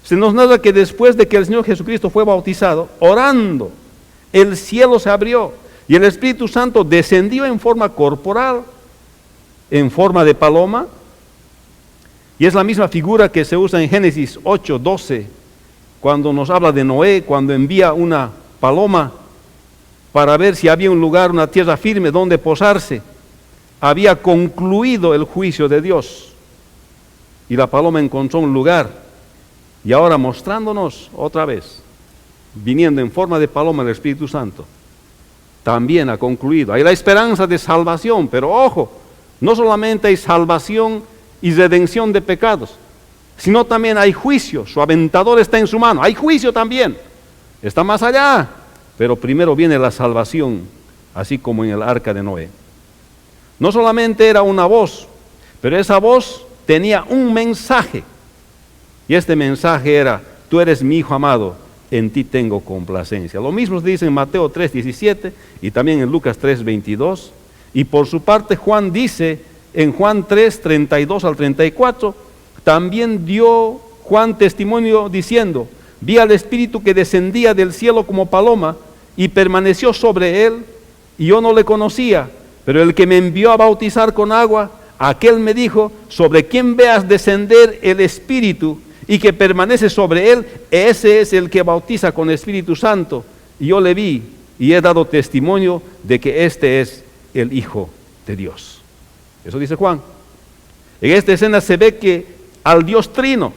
se nos narra que después de que el Señor Jesucristo fue bautizado, orando, el cielo se abrió y el Espíritu Santo descendió en forma corporal, en forma de paloma, Y es la misma figura que se usa en Génesis 8:12, cuando nos habla de Noé, cuando envía una paloma para ver si había un lugar, una tierra firme donde posarse. Había concluido el juicio de Dios y la paloma encontró un lugar, y ahora mostrándonos otra vez, viniendo en forma de paloma el Espíritu Santo, también ha concluido. Hay la esperanza de salvación, pero ojo, no solamente hay salvación y redención de pecados, sino también hay juicio. Su aventador está en su mano, hay juicio también, está más allá, pero primero viene la salvación, así como en el arca de Noé. No solamente era una voz, pero esa voz tenía un mensaje, y este mensaje era: tú eres mi Hijo amado, en ti tengo complacencia. Lo mismo se dice en Mateo 3:17 y también en Lucas 3:22, y por su parte Juan dice en Juan 3:32 al 34, también dio Juan testimonio diciendo: vi al Espíritu que descendía del cielo como paloma y permaneció sobre él, y yo no le conocía, pero el que me envió a bautizar con agua, aquel me dijo: sobre quien veas descender el Espíritu y que permanece sobre él, ese es el que bautiza con Espíritu Santo. Y yo le vi y he dado testimonio de que este es el Hijo de Dios. Eso dice Juan. En esta escena se ve que al Dios Trino,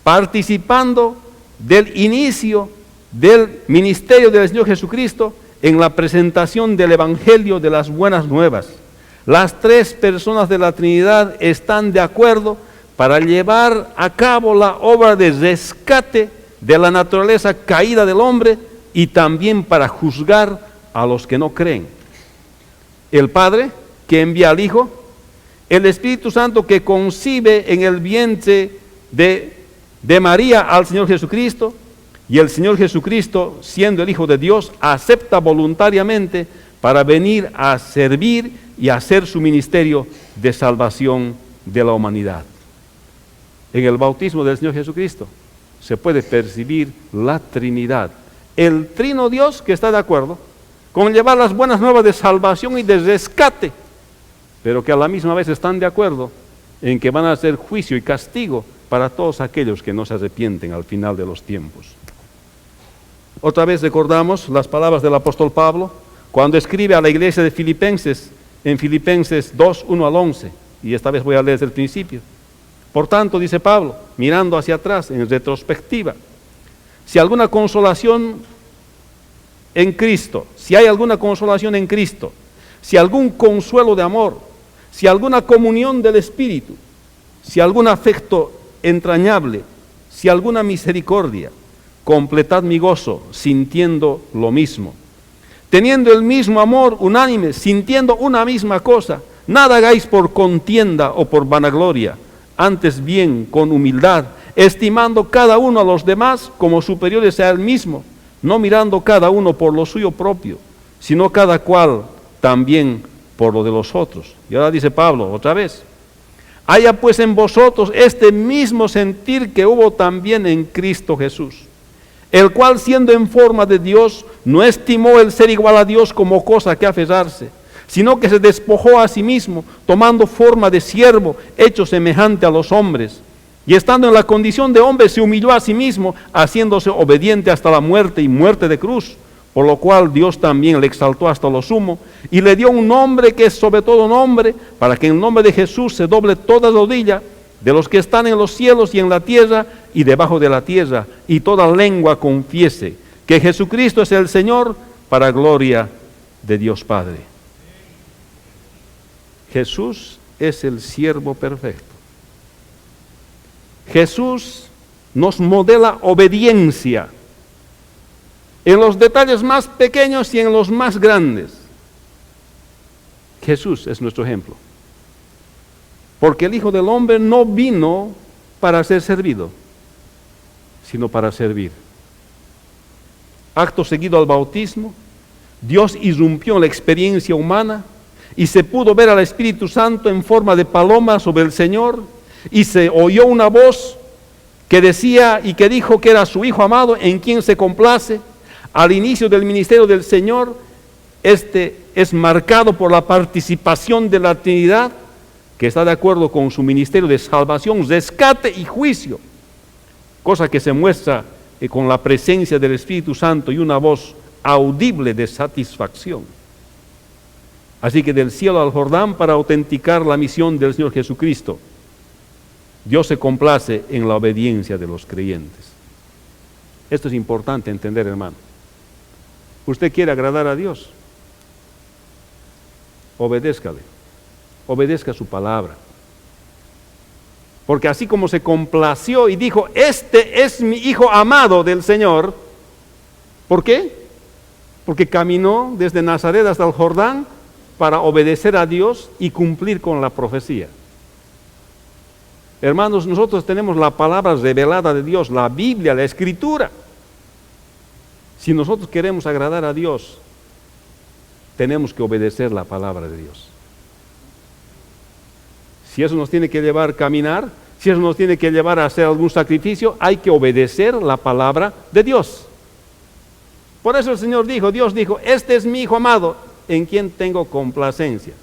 participando del inicio del ministerio del Señor Jesucristo en la presentación del Evangelio de las buenas nuevas. Las tres personas de la Trinidad están de acuerdo para llevar a cabo la obra de rescate de la naturaleza caída del hombre y también para juzgar a los que no creen. El Padre que envía al Hijo, el Espíritu Santo que concibe en el vientre de María al Señor Jesucristo, y el Señor Jesucristo, siendo el Hijo de Dios, acepta voluntariamente para venir a servir y hacer su ministerio de salvación de la humanidad. En el bautismo del Señor Jesucristo se puede percibir la Trinidad, el Trino Dios que está de acuerdo con llevar las buenas nuevas de salvación y de rescate, pero que a la misma vez están de acuerdo en que van a hacer juicio y castigo para todos aquellos que no se arrepienten al final de los tiempos. Otra vez recordamos las palabras del apóstol Pablo cuando escribe a la iglesia de Filipenses, en Filipenses 2, 1 al 11, y esta vez voy a leer desde el principio. Por tanto, dice Pablo, mirando hacia atrás, en retrospectiva, si alguna consolación en Cristo, si hay alguna consolación en Cristo, si algún consuelo de amor, si alguna comunión del Espíritu, si algún afecto entrañable, si alguna misericordia, completad mi gozo, sintiendo lo mismo, teniendo el mismo amor unánime, sintiendo una misma cosa. Nada hagáis por contienda o por vanagloria, antes bien con humildad, estimando cada uno a los demás como superiores a él mismo, no mirando cada uno por lo suyo propio, sino cada cual también por lo de los otros. Y ahora dice Pablo otra vez: haya pues en vosotros este mismo sentir que hubo también en Cristo Jesús, el cual siendo en forma de Dios, no estimó el ser igual a Dios como cosa que aferrarse, sino que se despojó a sí mismo, tomando forma de siervo, hecho semejante a los hombres. Y estando en la condición de hombre, se humilló a sí mismo, haciéndose obediente hasta la muerte y muerte de cruz, por lo cual Dios también le exaltó hasta lo sumo, y le dio un nombre que es sobre todo nombre, para que en el nombre de Jesús se doble toda rodilla, de los que están en los cielos y en la tierra y debajo de la tierra, y toda lengua confiese que Jesucristo es el Señor, para gloria de Dios Padre. Jesús es el siervo perfecto. Jesús nos modela obediencia en los detalles más pequeños y en los más grandes. Jesús es nuestro ejemplo. Porque el Hijo del Hombre no vino para ser servido, sino para servir. Acto seguido al bautismo, Dios irrumpió en la experiencia humana y se pudo ver al Espíritu Santo en forma de paloma sobre el Señor, y se oyó una voz que decía y que dijo que era su Hijo amado en quien se complace. Al inicio del ministerio del Señor, este es marcado por la participación de la Trinidad, que que está de acuerdo con su ministerio de salvación, rescate y juicio, cosa que se muestra con la presencia del Espíritu Santo y una voz audible de satisfacción. Así que del cielo al Jordán para autenticar la misión del Señor Jesucristo, Dios se complace en la obediencia de los creyentes. Esto es importante entender, hermano. Usted quiere agradar a Dios, obedézcale, obedezca su palabra. Porque así como se complació y dijo, este es mi Hijo amado del Señor, ¿por qué? Porque caminó desde Nazaret hasta el Jordán para obedecer a Dios y cumplir con la profecía. Hermanos, nosotros tenemos la palabra revelada de Dios, la Biblia, la Escritura. Si nosotros queremos agradar a Dios, tenemos que obedecer la palabra de Dios. Si eso nos tiene que llevar a caminar, si eso nos tiene que llevar a hacer algún sacrificio, hay que obedecer la palabra de Dios. Por eso el Señor dijo, Dios dijo, este es mi Hijo amado, en quien tengo complacencia.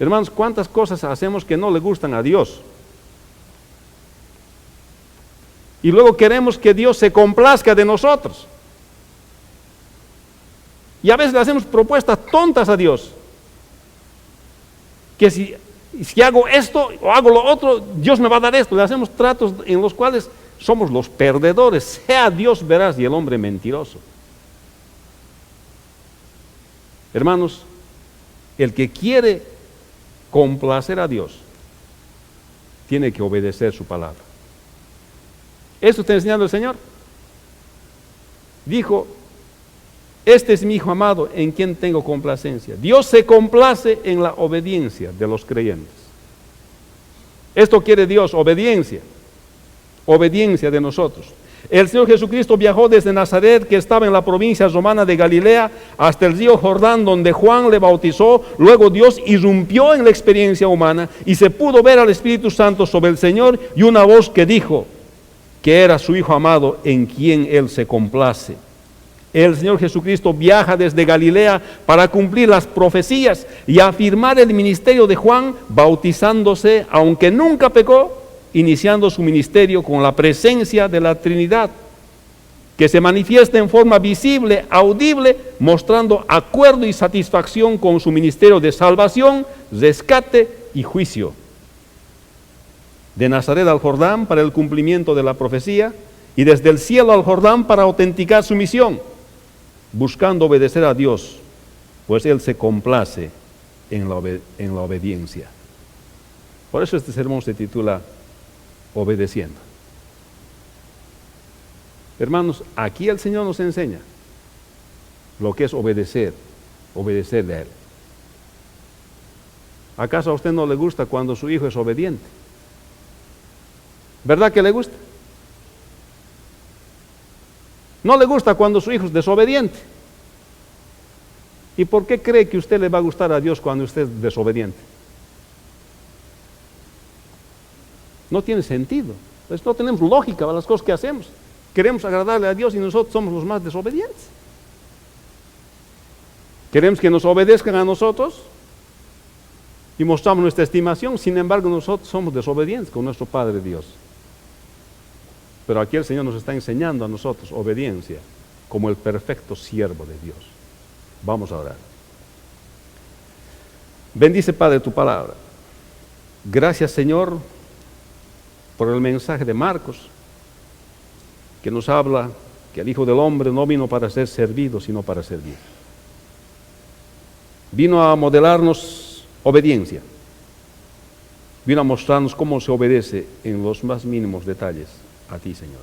Hermanos, ¿cuántas cosas hacemos que no le gustan a Dios? Y luego queremos que Dios se complazca de nosotros. Y a veces le hacemos propuestas tontas a Dios. Que si hago esto o hago lo otro, Dios me va a dar esto. Le hacemos tratos en los cuales somos los perdedores. Sea Dios veraz y el hombre mentiroso. Hermanos, el que quiere complacer a Dios tiene que obedecer su palabra. ¿Esto está enseñando el Señor? Dijo, este es mi Hijo amado en quien tengo complacencia. Dios se complace en la obediencia de los creyentes. Esto quiere Dios, obediencia. Obediencia de nosotros. El Señor Jesucristo viajó desde Nazaret, que estaba en la provincia romana de Galilea, hasta el río Jordán, donde Juan le bautizó. Luego Dios irrumpió en la experiencia humana y se pudo ver al Espíritu Santo sobre el Señor y una voz que dijo que era su Hijo amado en quien Él se complace. El Señor Jesucristo viaja desde Galilea para cumplir las profecías y afirmar el ministerio de Juan, bautizándose, aunque nunca pecó, iniciando su ministerio con la presencia de la Trinidad, que se manifiesta en forma visible, audible, mostrando acuerdo y satisfacción con su ministerio de salvación, rescate y juicio. De Nazaret al Jordán para el cumplimiento de la profecía y desde el cielo al Jordán para autenticar su misión, buscando obedecer a Dios, pues Él se complace en la obediencia. Por eso este sermón se titula Obedeciendo. Hermanos, aquí el Señor nos enseña lo que es obedecer, obedecerle a Él. ¿Acaso a usted no le gusta cuando su hijo es obediente? ¿Verdad que le gusta? No le gusta cuando su hijo es desobediente. ¿Y por qué cree que usted le va a gustar a Dios cuando usted es desobediente? No tiene sentido. Pues no tenemos lógica para las cosas que hacemos. Queremos agradarle a Dios y nosotros somos los más desobedientes. Queremos que nos obedezcan a nosotros y mostramos nuestra estimación, sin embargo nosotros somos desobedientes con nuestro Padre Dios. Pero aquí el Señor nos está enseñando a nosotros obediencia como el perfecto siervo de Dios. Vamos a orar. Bendice, Padre, tu palabra. Gracias, Señor, por el mensaje de Marcos, que nos habla que el Hijo del Hombre no vino para ser servido, sino para servir. Vino a modelarnos obediencia. Vino a mostrarnos cómo se obedece en los más mínimos detalles a ti, Señor.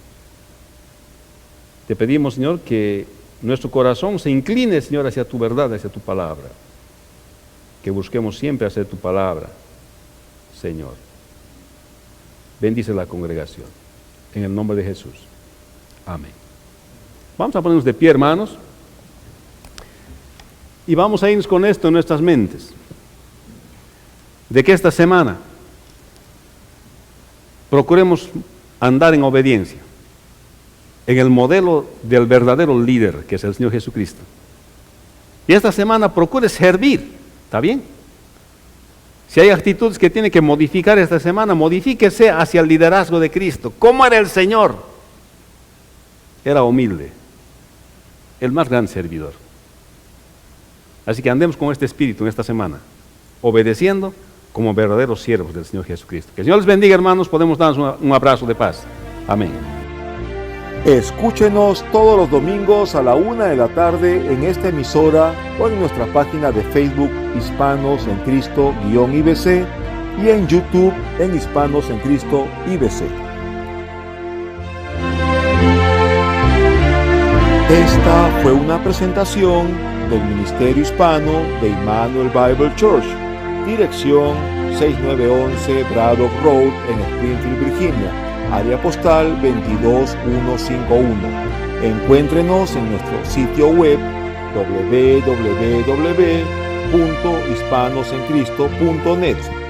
Te pedimos, Señor, que nuestro corazón se incline, Señor, hacia tu verdad, hacia tu palabra. Que busquemos siempre hacer tu palabra, Señor. Bendice la congregación. En el nombre de Jesús. Amén. Vamos a ponernos de pie, hermanos. Y vamos a irnos con esto en nuestras mentes. De que esta semana procuremos andar en obediencia, en el modelo del verdadero líder, que es el Señor Jesucristo. Y esta semana procure servir, ¿está bien? Si hay actitudes que tiene que modificar esta semana, modifíquese hacia el liderazgo de Cristo. ¿Cómo era el Señor? Era humilde, el más gran servidor. Así que andemos con este espíritu en esta semana, obedeciendo como verdaderos siervos del Señor Jesucristo. Que el Señor les bendiga, hermanos. Podemos darnos un abrazo de paz. Amén. Escúchenos todos los domingos a la 1 de la tarde en esta emisora o en nuestra página de Facebook Hispanos en Cristo-IBC y en YouTube en Hispanos en Cristo IBC. Esta fue una presentación del Ministerio Hispano de Immanuel Bible Church, dirección 6911 Braddock Road en Springfield, Virginia, área postal 22151. Encuéntrenos en nuestro sitio web www.hispanosencristo.net.